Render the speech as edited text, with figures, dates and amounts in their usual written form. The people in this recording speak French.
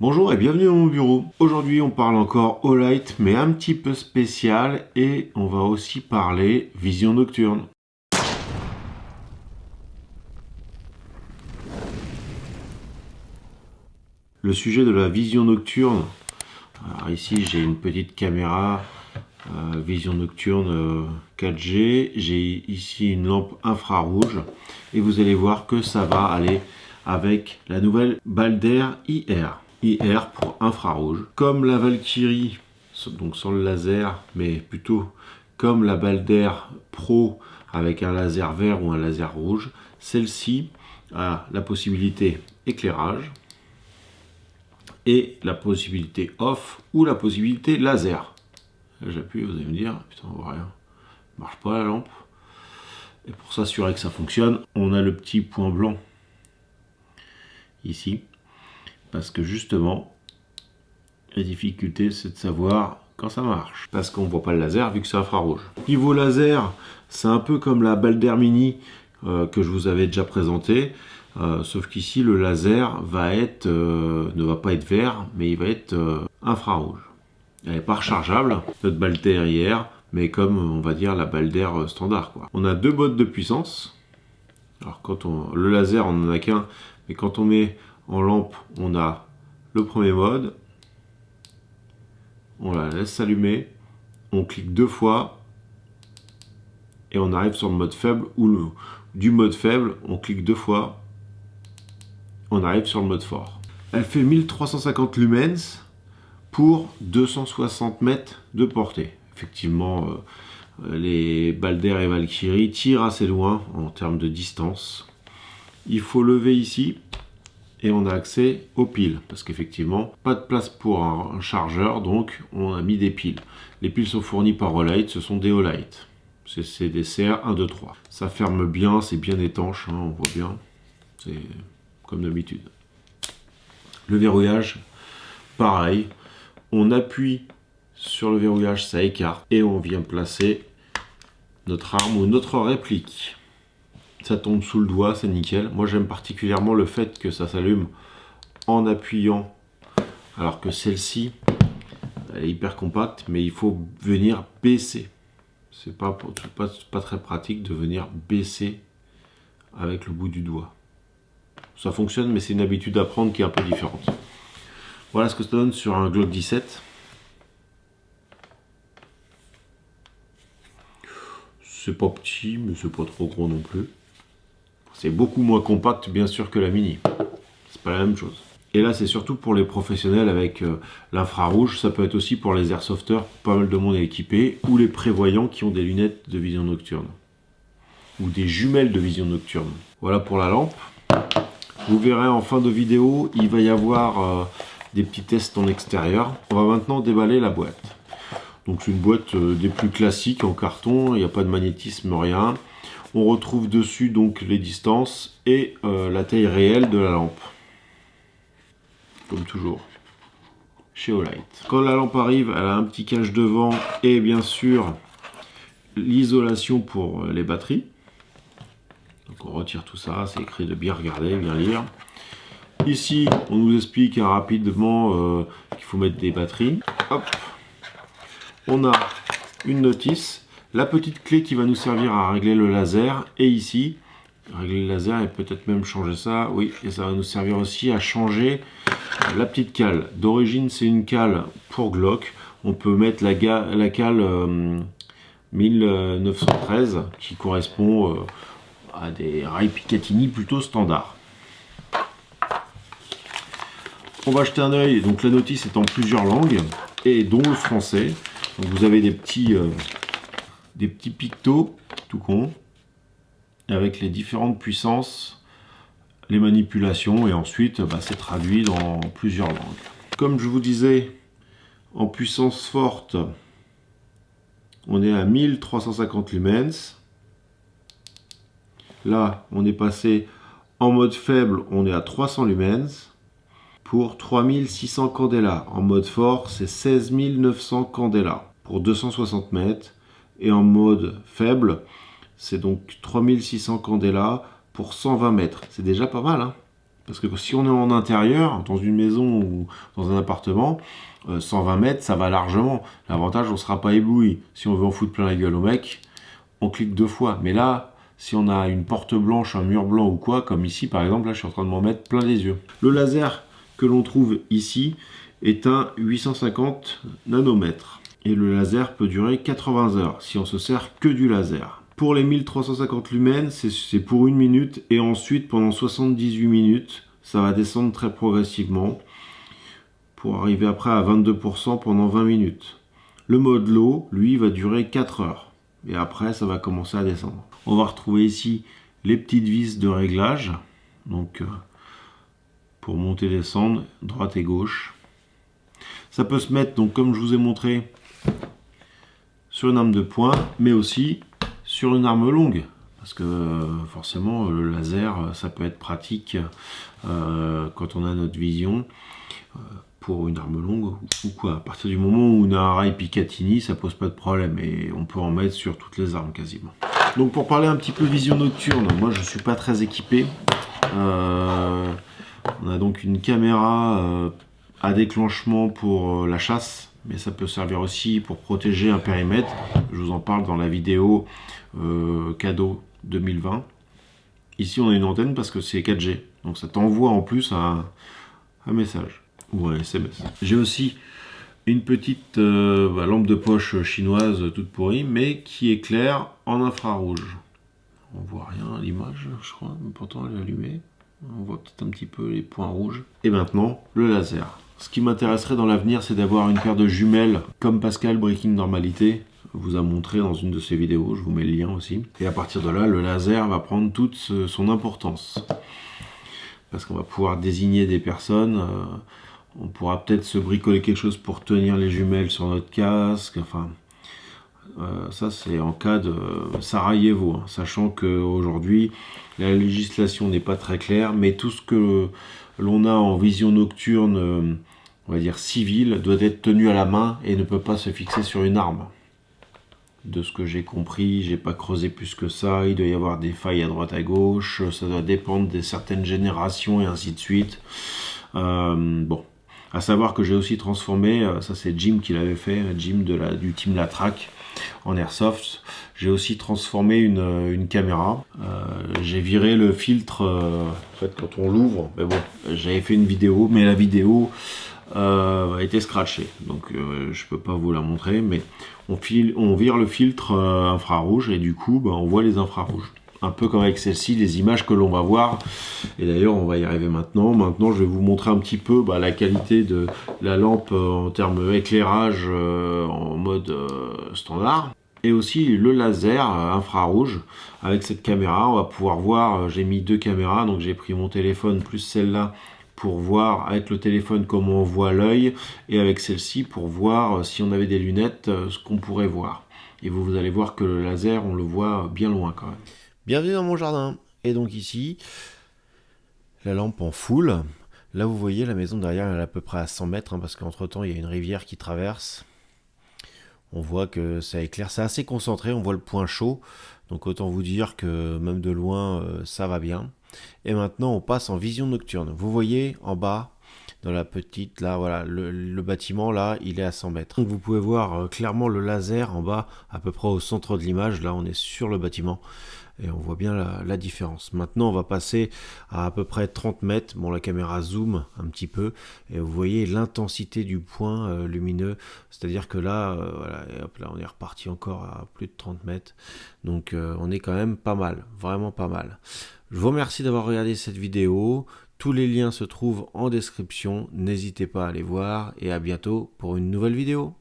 Bonjour et bienvenue dans mon bureau. Aujourd'hui on parle encore Olight mais un petit peu spécial et on va aussi parler vision nocturne. Le sujet de la vision nocturne, alors ici j'ai une petite caméra vision nocturne 4G, j'ai ici une lampe infrarouge et vous allez voir que ça va aller avec la nouvelle Balder IR. IR pour infrarouge. Comme la Valkyrie, donc sans le laser, mais plutôt comme la Balder Pro avec un laser vert ou un laser rouge, celle-ci a la possibilité éclairage et la possibilité off ou la possibilité laser. J'appuie, vous allez me dire, putain, on voit rien. Marche pas la lampe. Et pour s'assurer que ça fonctionne, on a le petit point blanc ici. Parce que justement, la difficulté c'est de savoir quand ça marche. Parce qu'on ne voit pas le laser vu que c'est infrarouge. Niveau laser, c'est un peu comme la Balder Mini que je vous avais déjà présenté. Sauf qu'ici le laser va être, ne va pas être vert, mais il va être infrarouge. Elle n'est pas rechargeable, notre Balder IR, mais comme on va dire la Balder standard, quoi. On a deux modes de puissance. Alors le laser on n'en a qu'un, mais quand on met en lampe, on a le premier mode. On la laisse s'allumer, on clique deux fois et on arrive sur le mode faible ou du mode faible, on clique deux fois, on arrive sur le mode fort. Elle fait 1350 lumens pour 260 mètres de portée. Effectivement, les Balder et Valkyrie tirent assez loin en termes de distance. Il faut lever ici et on a accès aux piles parce qu'effectivement, pas de place pour un chargeur, donc on a mis des piles. Les piles sont fournies par Olight, ce sont des Olight. C'est des CR 1, 2, 3. Ça ferme bien, c'est bien étanche, hein, on voit bien. C'est comme d'habitude. Le verrouillage, pareil. On appuie sur le verrouillage, ça écarte et on vient placer notre arme ou notre réplique. Ça tombe sous le doigt, c'est nickel. Moi j'aime particulièrement le fait que ça s'allume en appuyant, alors que celle-ci, elle est hyper compacte, mais il faut venir baisser. C'est pas très pratique de venir baisser avec le bout du doigt. Ça fonctionne, mais c'est une habitude à prendre qui est un peu différente. Voilà ce que ça donne sur un Glock 17. C'est pas petit, mais c'est pas trop gros non plus. C'est beaucoup moins compact, bien sûr, que la Mini. C'est pas la même chose. Et là, c'est surtout pour les professionnels avec l'infrarouge. Ça peut être aussi pour les airsofters, pas mal de monde est équipé, ou les prévoyants qui ont des lunettes de vision nocturne. Ou des jumelles de vision nocturne. Voilà pour la lampe. Vous verrez en fin de vidéo, il va y avoir des petits tests en extérieur. On va maintenant déballer la boîte. Donc c'est une boîte des plus classiques en carton, il n'y a pas de magnétisme, rien. On retrouve dessus donc les distances et la taille réelle de la lampe. Comme toujours, chez Olight. Quand la lampe arrive, elle a un petit cache devant et bien sûr l'isolation pour les batteries. Donc on retire tout ça, c'est écrit de bien regarder, bien lire. Ici, on nous explique rapidement qu'il faut mettre des batteries. Hop. On a une notice, la petite clé qui va nous servir à régler le laser, et ici, régler le laser et peut-être même changer ça, oui, et ça va nous servir aussi à changer la petite cale. D'origine, c'est une cale pour Glock. On peut mettre la cale 1913 qui correspond à des rails Picatinny plutôt standards. On va jeter un œil, donc la notice est en plusieurs langues, et dont le français. Donc vous avez des petits pictos, tout con, avec les différentes puissances, les manipulations, et ensuite c'est traduit dans plusieurs langues. Comme je vous disais, en puissance forte, on est à 1350 lumens. Là, on est passé en mode faible, on est à 300 lumens. Pour 3600 candela. En mode fort, c'est 16 900 candela pour 260 mètres. Et en mode faible, c'est donc 3600 candela pour 120 mètres. C'est déjà pas mal, hein? Parce que si on est en intérieur, dans une maison ou dans un appartement, 120 mètres, ça va largement. L'avantage, on ne sera pas ébloui. Si on veut en foutre plein la gueule au mec, on clique 2 fois. Mais là, si on a une porte blanche, un mur blanc ou quoi, comme ici par exemple, là je suis en train de m'en mettre plein les yeux. Le laser que l'on trouve ici est un 850 nanomètres. Et le laser peut durer 80 heures si on se sert que du laser. Pour les 1350 lumens, c'est pour 1 minute et ensuite pendant 78 minutes, ça va descendre très progressivement pour arriver après à 22% pendant 20 minutes. Le mode low, lui, va durer 4 heures et après ça va commencer à descendre. On va retrouver ici les petites vis de réglage, donc pour monter et descendre, droite et gauche. Ça peut se mettre, donc comme je vous ai montré, sur une arme de poing, mais aussi sur une arme longue. Parce que forcément, le laser, ça peut être pratique quand on a notre vision pour une arme longue ou quoi. À partir du moment où on a un rail Picatinny, ça pose pas de problème et on peut en mettre sur toutes les armes quasiment. Donc pour parler un petit peu vision nocturne, moi je suis pas très équipé. On a donc une caméra à déclenchement pour la chasse, mais ça peut servir aussi pour protéger un périmètre. Je vous en parle dans la vidéo cadeau 2020. Ici on a une antenne parce que c'est 4G, donc ça t'envoie en plus un message ou un SMS. J'ai aussi une petite lampe de poche chinoise toute pourrie, mais qui éclaire en infrarouge. On voit rien à l'image, je crois, mais pourtant elle est allumée. On voit peut-être un petit peu les points rouges. Et maintenant, le laser. Ce qui m'intéresserait dans l'avenir, c'est d'avoir une paire de jumelles, comme Pascal Breaking Normalité vous a montré dans une de ses vidéos. Je vous mets le lien aussi. Et à partir de là, le laser va prendre toute son importance. Parce qu'on va pouvoir désigner des personnes. On pourra peut-être se bricoler quelque chose pour tenir les jumelles sur notre casque. Enfin, ça c'est en cas de Sarajevo, hein, sachant qu'aujourd'hui la législation n'est pas très claire, mais tout ce que l'on a en vision nocturne, on va dire civile, doit être tenu à la main et ne peut pas se fixer sur une arme. De ce que j'ai compris, j'ai pas creusé plus que ça, il doit y avoir des failles à droite à gauche, ça doit dépendre de certaines générations et ainsi de suite. Bon. À savoir que j'ai aussi transformé, ça c'est Jim qui l'avait fait, Jim du team La Track en Airsoft. J'ai aussi transformé une caméra. J'ai viré le filtre, en fait quand on l'ouvre, mais bon, j'avais fait une vidéo, mais la vidéo a été scratchée. Donc je peux pas vous la montrer, mais on vire le filtre infrarouge et du coup on voit les infrarouges. Un peu comme avec celle-ci, les images que l'on va voir. Et d'ailleurs, on va y arriver maintenant. Maintenant, je vais vous montrer un petit peu la qualité de la lampe en termes éclairage en mode standard. Et aussi le laser infrarouge. Avec cette caméra, on va pouvoir voir, j'ai mis 2 caméras, donc j'ai pris mon téléphone plus celle-là pour voir avec le téléphone comment on voit l'œil. Et avec celle-ci pour voir si on avait des lunettes, ce qu'on pourrait voir. Et vous allez voir que le laser, on le voit bien loin quand même. Bienvenue dans mon jardin. Et donc ici, la lampe en full. Là vous voyez la maison derrière, elle est à peu près à 100 mètres, hein, parce qu'entre temps il y a une rivière qui traverse. On voit que ça éclaire, c'est assez concentré, on voit le point chaud. Donc autant vous dire que même de loin, ça va bien. Et maintenant on passe en vision nocturne. Vous voyez en bas, dans la petite, là voilà, le bâtiment là, il est à 100 mètres. Donc vous pouvez voir clairement le laser en bas, à peu près au centre de l'image. Là on est sur le bâtiment. Et on voit bien la différence. Maintenant, on va passer à peu près 30 mètres. Bon, la caméra zoom un petit peu. Et vous voyez l'intensité du point lumineux. C'est-à-dire que là, voilà, et hop, là, on est reparti encore à plus de 30 mètres. Donc, on est quand même pas mal. Vraiment pas mal. Je vous remercie d'avoir regardé cette vidéo. Tous les liens se trouvent en description. N'hésitez pas à aller voir. Et à bientôt pour une nouvelle vidéo.